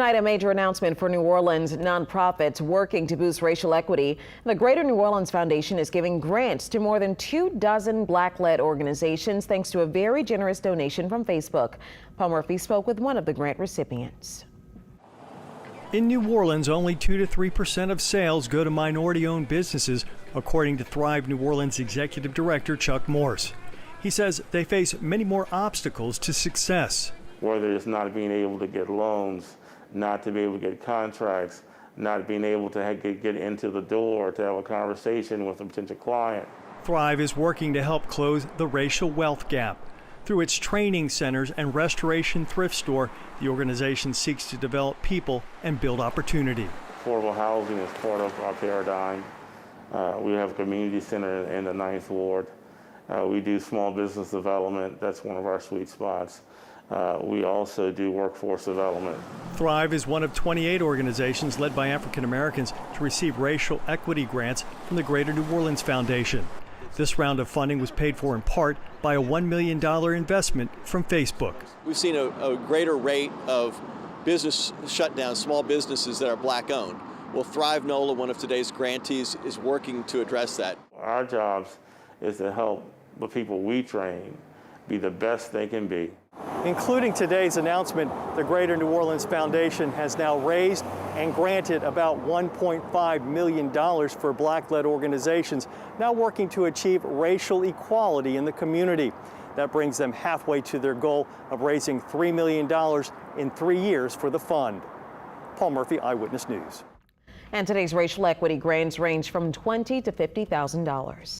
Tonight, a major announcement for New Orleans nonprofits working to boost racial equity. The Greater New Orleans Foundation is giving grants to more than 24 Black-led organizations thanks to a very generous donation from Facebook. Paul Murphy spoke with one of the grant recipients. In New Orleans, only 2 to 3% of sales go to minority-owned businesses, according to Thrive New Orleans Executive Director Chuck Morse. He says they face many more obstacles to success. Whether it's not being able to get loans, not to be able to get contracts, not being able to get into the door to have a conversation with a potential client. Thrive is working to help close the racial wealth gap. Through its training centers and Restoration Thrift Store, the organization seeks to develop people and build opportunity. Affordable housing is part of our paradigm. We have a community center in the 9th Ward. We do small business development. That's one of our sweet spots. We also do workforce development. Thrive is one of 28 organizations led by African Americans to receive racial equity grants from the Greater New Orleans Foundation. This round of funding was paid for in part by a $1 million investment from Facebook. We've seen a greater rate of business shutdowns, small businesses that are Black-owned. Well, Thrive NOLA, one of today's grantees, is working to address that. Our jobs is to help the people we train be the best they can be. Including today's announcement, the Greater New Orleans Foundation has now raised and granted about $1.5 million for Black-led organizations now working to achieve racial equality in the community. That brings them halfway to their goal of raising $3 million in 3 years for the fund. Paul Murphy, Eyewitness News. And today's racial equity grants range from $20,000 to $50,000.